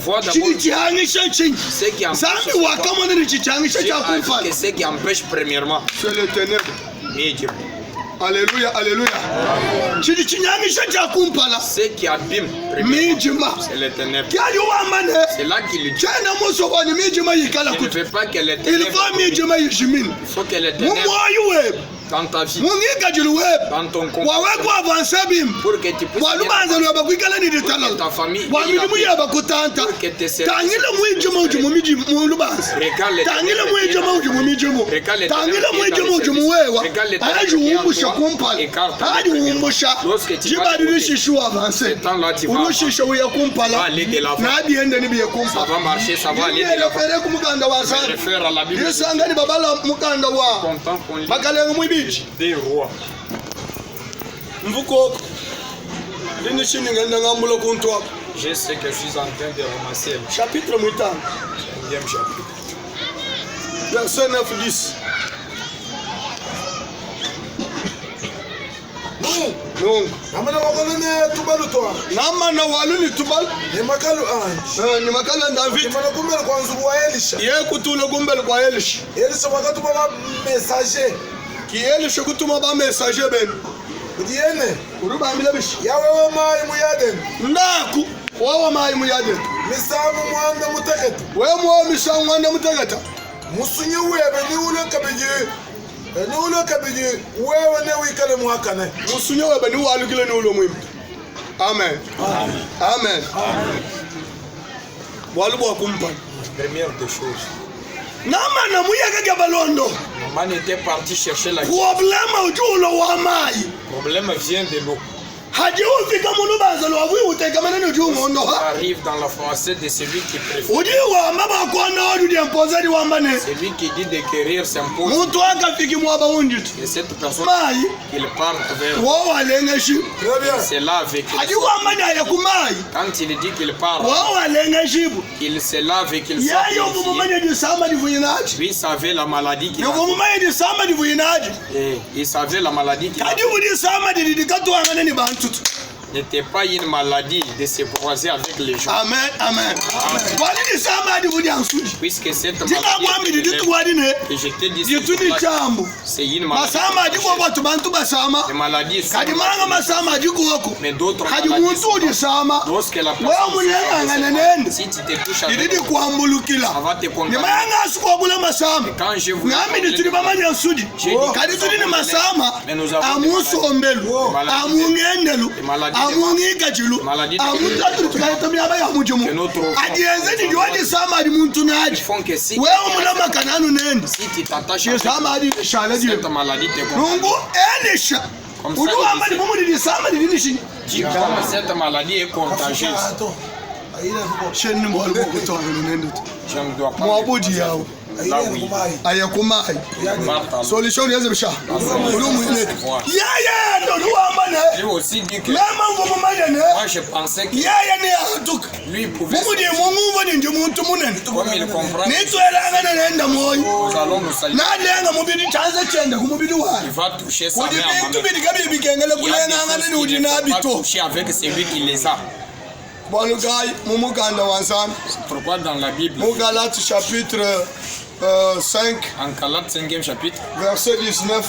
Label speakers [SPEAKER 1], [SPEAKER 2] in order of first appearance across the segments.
[SPEAKER 1] Vois d'abord ce qui empêche premièrement.
[SPEAKER 2] C'est les ténèbres.
[SPEAKER 1] Médium.
[SPEAKER 2] Alléluia, alléluia.
[SPEAKER 1] Ce qui abîme premièrement, c'est les ténèbres. C'est là qu'il dit. Je ne veux pas que les ténèbres. Il faut que les ténèbres dans ta vie, dans ton compte, pour que tu puisses que ta famille, pour que tes services, regarde les lorsque tu vas ce temps-là, tu vas aller de l'avant. Ça va marcher, ça va aller de l'avant. Je vais réfère à la Bible. Content qu'on lit des rois. Je sais que je suis en train de ramasser.
[SPEAKER 2] Chapitre 8.
[SPEAKER 1] 5e chapitre.
[SPEAKER 2] Verset 9-10. Non. Namana waluni tubal. Ni makala David. Ye kutula gumbel kwa Elisha.
[SPEAKER 3] Elisha wakati baba messager.
[SPEAKER 2] Ki Elisha kutuma ba messager ben.
[SPEAKER 3] Udiene.
[SPEAKER 2] Uruba ambile bishi.
[SPEAKER 3] Yawe wa mai muyaden.
[SPEAKER 2] Ndaku wawa mai muyaden.
[SPEAKER 3] Misamu mwanda mutakata.
[SPEAKER 2] We mwo misamu mwanda mutakata.
[SPEAKER 3] Musunyi webe ni ulo kabiji. Ni ulo kabiji wewe ne wikale muhakane.
[SPEAKER 2] Musunyi webe ni walukile ni ulo muhimu. Amen. Amen. Walubu wakumpa.
[SPEAKER 1] Première des choses.
[SPEAKER 2] Namana muyaka gabalondo.
[SPEAKER 1] Maman était parti chercher la
[SPEAKER 2] Problème ujulo wa mai.
[SPEAKER 1] problème vient de l'eau.
[SPEAKER 2] Arrive
[SPEAKER 1] Dans la français de celui qui préfère. Celui qui dit de guérir s'impose. Et cette personne, il part vers. C'est là avec lui. Quand il dit qu'il part, il se lave et qu'il soit purifié. Lui savait la maladie qu'il avait. Et il savait la maladie qu'il avait. N'était pas une maladie de se croiser avec les gens.
[SPEAKER 2] Amen, amen.
[SPEAKER 1] Puisque cette maladie que je te dis, c'est une maladie. Des maladies sont mais d'autres maladies sont lorsque la personne, si tu te touches avec elle, ça va te contaminer. Quand je vous mais nous avons des maladies font que si tu t'attaches à cette maladie te contamine. Comme cette maladie est contagieuse. Je ne dois pas là oui.
[SPEAKER 2] Solution lui
[SPEAKER 1] aussi dit que moi je pensais que lui pouvait comme il comprend nous allons nous saluer. Il va toucher sa mère. Il y a des choses qu'il ne faut pas toucher avec celui qui les a. Pourquoi dans la Bible,
[SPEAKER 2] chapitre 5,
[SPEAKER 1] en Galates 5e chapitre,
[SPEAKER 2] verset 19,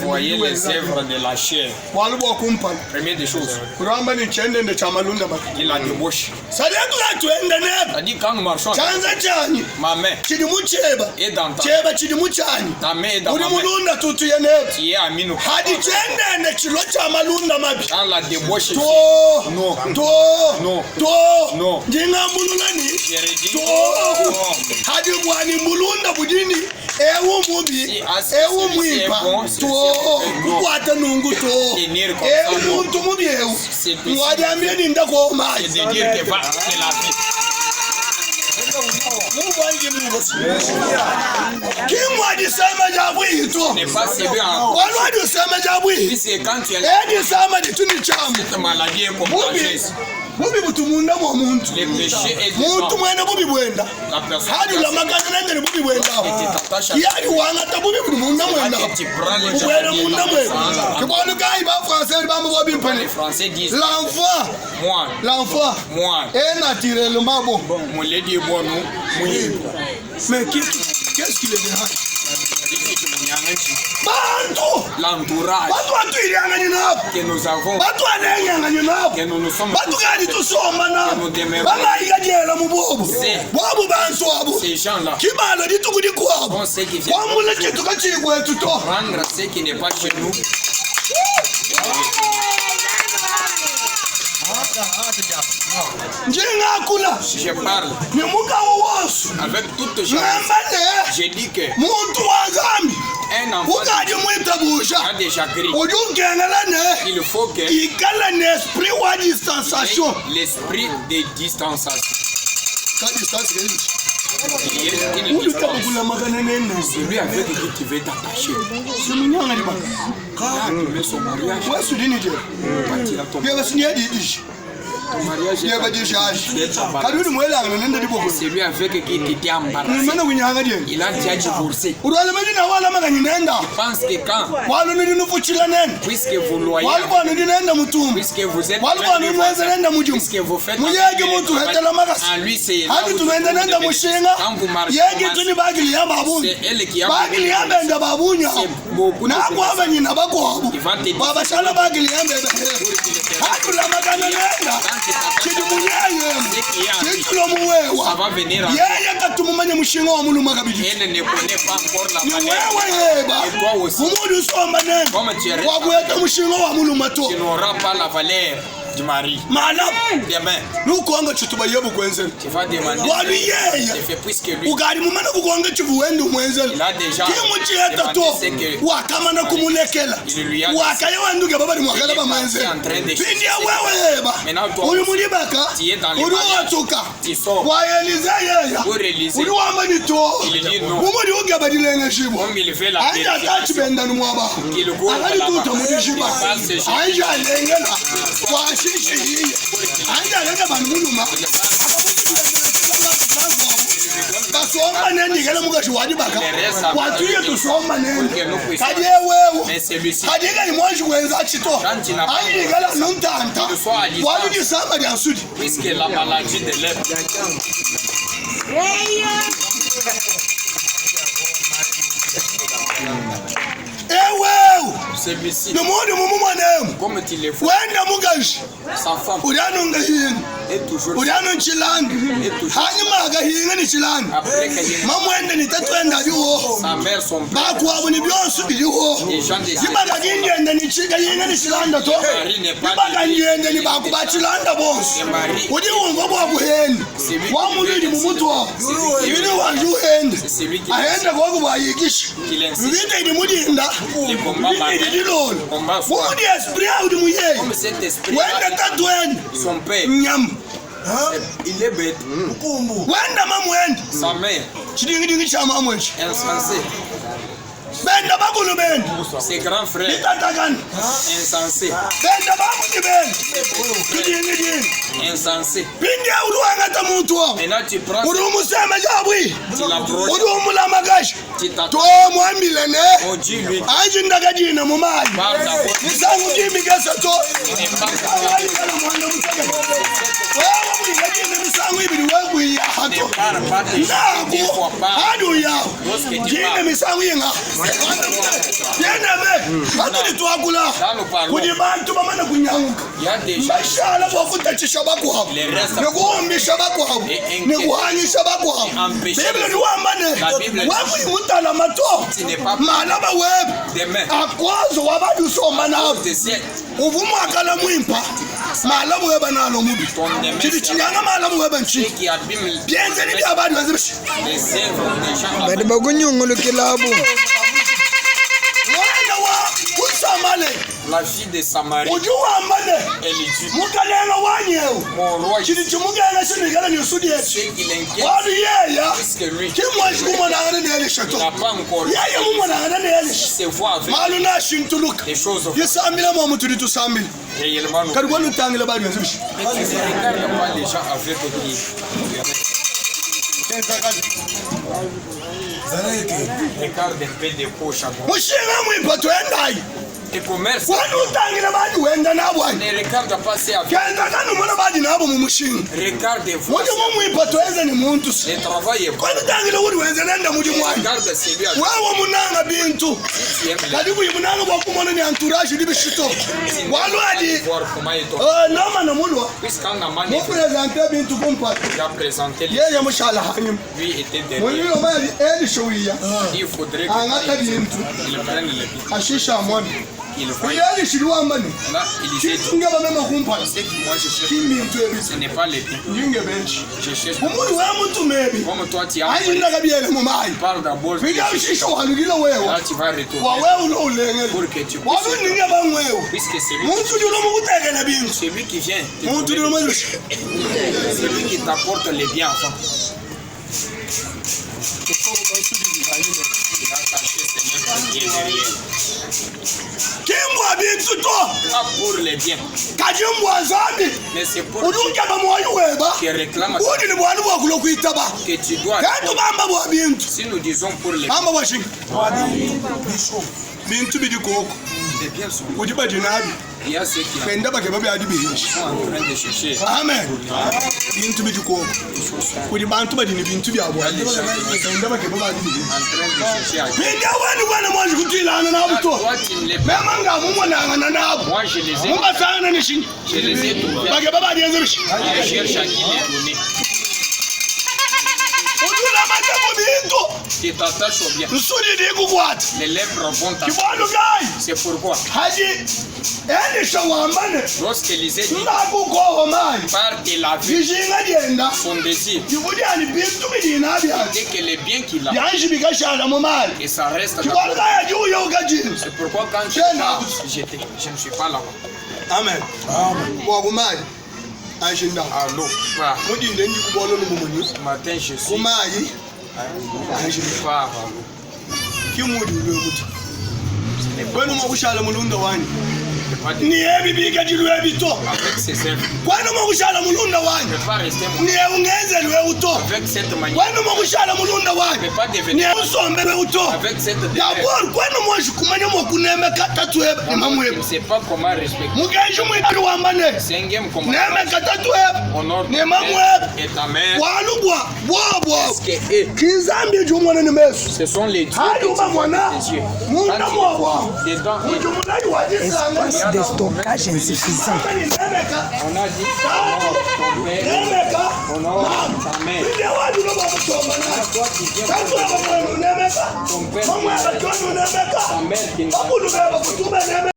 [SPEAKER 1] voyez les œuvres de la chair. Première des choses, il a débauché. C'est-à-dire quand nous marchons, ma main est dans ta main, ta main est dans ma main, tu es ami nous. Dans la débauche, non, non, non.
[SPEAKER 2] Hadi mwani mulunda budini ewu mubi ewu mwipa to kukwata nungu to ewu muntu mubi ewu mwadi amini ndako mai
[SPEAKER 1] c'est de dire que va c'est la vie.
[SPEAKER 2] Kimwadi sema jabu ito
[SPEAKER 1] n'est pas sévère encore.
[SPEAKER 2] Walwadi sema jabu
[SPEAKER 1] c'est quand tu es
[SPEAKER 2] edi sama dituni chamu
[SPEAKER 1] cette maladie est contagieuse.
[SPEAKER 2] bubi butumunda mu muntu
[SPEAKER 4] Le péché est
[SPEAKER 2] muntu mwene bubi bwenda
[SPEAKER 4] la personne
[SPEAKER 2] hadi la magana nende bubi bwenda yali wangata bubi butumunda mwenda bwena munda mwenda kibona kai ba français ba mo bobi mpane
[SPEAKER 4] les Français disent
[SPEAKER 2] l'enfant est naturellement bon
[SPEAKER 4] mon lady est bon
[SPEAKER 2] mais qu'est-ce qu'il est derrière
[SPEAKER 4] l'entourage que nous avons, que nous nous sommes ces gens-là font ce qui vient prendre ce qui n'est pas chez nous. Je parle avec toute gens. J'ai dit que un enfant a des chagrins. Il faut que l'esprit de distanciation. Celui avec qui tu veux t'attacher. Quand tu mets son mariage, ton mariage est celui avec qui tu t'es embarrassé. Il a déjà divorcé. Il pense que quand, puisque vous loyez, puisque vous êtes puisque vous faites en lui, c'est là où quand vous marchez, c'est elle qui a beaucoup de il va te ça va venir à elle ne connaît pas encore la valeur. Et toi aussi, comme tu es resté, tu n'auras pas la valeur du mari. Demain, tu vas demander c'est fait puisque lui il a déjà demandé ce que il lui a maintenant toi tu es dans les mariages, tu sors pour réaliser il dit non comme il fait la vérité qu'il go là-bas il parle ce mais celui-ci puisque la maladie de lèvres celui-ci comme tu le vois sa femme est toujours sa mère son père les gens des comme cet esprit son père il est bête sa mère insensé ses grands frères insensés insensé maintenant tu prends tu l'approches tu t'attends on dit lui La fille de Samarie.
[SPEAKER 2] Oju wambane.
[SPEAKER 4] Elle dit.
[SPEAKER 2] Mukalenga wanyewu.
[SPEAKER 4] Mon roi.
[SPEAKER 2] Chidi chumugenga sinigala nyusudi yetu.
[SPEAKER 4] Ce qui l'inquiète.
[SPEAKER 2] Wadu yeya.
[SPEAKER 4] Puisque lui.
[SPEAKER 2] Kimwashi kumwanangana ni yale shato.
[SPEAKER 4] Il n'a pas encore.
[SPEAKER 2] Yeye mumwanangana ni yale.
[SPEAKER 4] Se voit avec.
[SPEAKER 2] Malu na shintuluka.
[SPEAKER 4] Des choses.
[SPEAKER 2] Yesamila mwa mtu ditu samila.
[SPEAKER 4] Réellement.
[SPEAKER 2] Kari wanu tangila badu yanzu bishi.
[SPEAKER 4] Mais tu ne regardes pas les gens avec qui. Regarde un peu des poches à droite.
[SPEAKER 2] Mushinga mwipato endai.
[SPEAKER 4] Tes commerces.
[SPEAKER 2] Wanu tangila badu wenda nabwani.
[SPEAKER 4] Ne regarde pas ces avec.
[SPEAKER 2] Kenda kanu mwana badu nabo mumushinga.
[SPEAKER 4] Regarde voir.
[SPEAKER 2] Moja mwipato eze ni muntu.
[SPEAKER 4] Le travail est bon.
[SPEAKER 2] Kwani tangila uri wenze nenda muji mwani.
[SPEAKER 4] Regarde celui à
[SPEAKER 2] Wewe munanga bintu.
[SPEAKER 4] qui aime
[SPEAKER 2] Kadi kuyimunanga kwa kumona ni entourage libe shito. Walu adi.
[SPEAKER 4] voir comment il est.
[SPEAKER 2] Nama na mulwa.
[SPEAKER 4] Puisqu'en Amman
[SPEAKER 2] Mo presente bintu kumpata.
[SPEAKER 4] il a présenté
[SPEAKER 2] Yeye mushala hanyuma.
[SPEAKER 4] lui était derrière.
[SPEAKER 2] Mulilo mali eli showiya.
[SPEAKER 4] Il faudrait
[SPEAKER 2] Angaka bintu.
[SPEAKER 4] qu'il prenne le but.
[SPEAKER 2] Ashisha mwana.
[SPEAKER 4] Il faut.
[SPEAKER 2] Yeli shilwa mani.
[SPEAKER 4] Là, il dit
[SPEAKER 2] Kitunga bamema kumpata.
[SPEAKER 4] ce que moi je cherche.
[SPEAKER 2] Kimintu ebisi.
[SPEAKER 4] Ce n'est pas le bien.
[SPEAKER 2] Yinge bench.
[SPEAKER 4] Je cherche.
[SPEAKER 2] Umuntu wa muntu mebi.
[SPEAKER 4] Comme toi tu as
[SPEAKER 2] Ayinda kabiyele mu mai.
[SPEAKER 4] parle d'abord.
[SPEAKER 2] Fika ushisho walugila wewe.
[SPEAKER 4] Là tu vas retourner
[SPEAKER 2] Wa wewe lo ulengele.
[SPEAKER 4] pour que tu
[SPEAKER 2] Walu
[SPEAKER 4] puisses.
[SPEAKER 2] ninge bangwewe.
[SPEAKER 4] Puisque c'est lui,
[SPEAKER 2] Muntu dilo mukutekela bintu.
[SPEAKER 4] celui qui vient,
[SPEAKER 2] Muntu dilo malushi.
[SPEAKER 4] c'est lui qui t'apporte les biens enfant. Il a caché ses mains qui est derrière.
[SPEAKER 2] Kimbwa bintu to.
[SPEAKER 4] Pas pour les biens,
[SPEAKER 2] Kajimbwa zambi.
[SPEAKER 4] mais c'est pour
[SPEAKER 2] Udunga bamwayu weba.
[SPEAKER 4] qui réclame
[SPEAKER 2] Udi ni bwanu bwakulo kuitaba.
[SPEAKER 4] que tu dois.
[SPEAKER 2] Kantu bamba bwa bintu.
[SPEAKER 4] Si nous disons pour les
[SPEAKER 2] Bamba bwashinga. Bintu bidi koko.
[SPEAKER 4] biens sont
[SPEAKER 2] Udi bajinabi.
[SPEAKER 4] il y a ceux qui
[SPEAKER 2] Kenda bake babe adi bihishi.
[SPEAKER 4] sont en train de chercher.
[SPEAKER 2] Amen. Bintu bidi koko. Udi bantu badini bintu bya bwa. Kenda bake babe adi bihishi.
[SPEAKER 4] En train de chercher à
[SPEAKER 2] Bintu wani kwana mwanji kutilana na buto.
[SPEAKER 4] toi tu ne les pas.
[SPEAKER 2] Mema nga mumwana ngana nabo.
[SPEAKER 4] Moi je les ai.
[SPEAKER 2] Mumba sana ni shin.
[SPEAKER 4] Je les ai trouvés.
[SPEAKER 2] Bake baba adi yanzu bishi.
[SPEAKER 4] Je cherche à qui les donner.
[SPEAKER 2] Udula matemo bintu.
[SPEAKER 4] Tu t'attaches au bien.
[SPEAKER 2] Nsudi di kukwata.
[SPEAKER 4] Les lèvres vont t'attacher.
[SPEAKER 2] Kibwanu gai.
[SPEAKER 4] C'est pourquoi,
[SPEAKER 2] Haji. Eni shawambane.
[SPEAKER 4] lorsque Élisée dit
[SPEAKER 2] Ndakukoho mani.
[SPEAKER 4] par de la vue,
[SPEAKER 2] Vishinga jenda.
[SPEAKER 4] son désir,
[SPEAKER 2] Kibudi ani bintu bidina bya.
[SPEAKER 4] dès que les biens qu'il a,
[SPEAKER 2] Yanji bikashala mu mali.
[SPEAKER 4] et ça reste
[SPEAKER 2] Kibwanu
[SPEAKER 4] d'accord.
[SPEAKER 2] gai juyo ukajini.
[SPEAKER 4] C'est pourquoi quand je
[SPEAKER 2] Tiens,
[SPEAKER 4] pars, je ne suis pas là-bas.
[SPEAKER 2] Amen. Wakumali. Ashinda.
[SPEAKER 4] Allô, pas.
[SPEAKER 2] Mudinde ndi kubona numunyu.
[SPEAKER 4] Ce matin je suis
[SPEAKER 2] Kumayi.
[SPEAKER 4] pas.
[SPEAKER 2] Kimudi lokuthi. Kwenu mokushala mulunda wani.
[SPEAKER 4] Pas de-
[SPEAKER 2] Ni ebi bikajilwe bito.
[SPEAKER 4] Avec ces œuvres,
[SPEAKER 2] Kwenu mokushala mulunda
[SPEAKER 4] je
[SPEAKER 2] wani.
[SPEAKER 4] ne peux pas rester moi.
[SPEAKER 2] Ni ungenzelwe uto.
[SPEAKER 4] Avec cette manière,
[SPEAKER 2] Kwenu mokushala mulunda
[SPEAKER 4] je ne
[SPEAKER 2] wani.
[SPEAKER 4] peux pas
[SPEAKER 2] Ni
[SPEAKER 4] devenir
[SPEAKER 2] usombele uto.
[SPEAKER 4] avec cette défaite.
[SPEAKER 2] Yabona kwenu mwashi kumanya mokuneme katatu ebe
[SPEAKER 4] Je
[SPEAKER 2] imamwebe.
[SPEAKER 4] ne sais pas comment respecter.
[SPEAKER 2] Mugenji mwitali wambane.
[SPEAKER 4] Cinquième commandement,
[SPEAKER 2] Neme katatu ebe.
[SPEAKER 4] honore
[SPEAKER 2] Ne
[SPEAKER 4] ton
[SPEAKER 2] mamwebe.
[SPEAKER 4] père et ta mère.
[SPEAKER 2] Walubwa. Bwabwa.
[SPEAKER 4] Parce que eux,
[SPEAKER 2] Kizambi jumwana ni mesu.
[SPEAKER 4] ce sont les dieux
[SPEAKER 2] Hadi
[SPEAKER 4] que tu
[SPEAKER 2] uba mwana.
[SPEAKER 4] vois, tes yeux.
[SPEAKER 2] Munda
[SPEAKER 4] Quand
[SPEAKER 2] mwabwa.
[SPEAKER 4] il est dedans,
[SPEAKER 2] Ujumulaji wajisanga.
[SPEAKER 5] Espace de stockage insuffisant.
[SPEAKER 2] Nemeka.
[SPEAKER 4] on a dit honore ton père,
[SPEAKER 2] Nemeka.
[SPEAKER 4] honore ta mère.
[SPEAKER 2] Inde wadu no bakutomba na.
[SPEAKER 4] Toi qui viens
[SPEAKER 2] Kantu abakwana nemeka.
[SPEAKER 4] ton père,
[SPEAKER 2] Mamwe abakwana nemeka.
[SPEAKER 4] ta mère qui ne
[SPEAKER 2] Bakulu beba kutuba nemeka.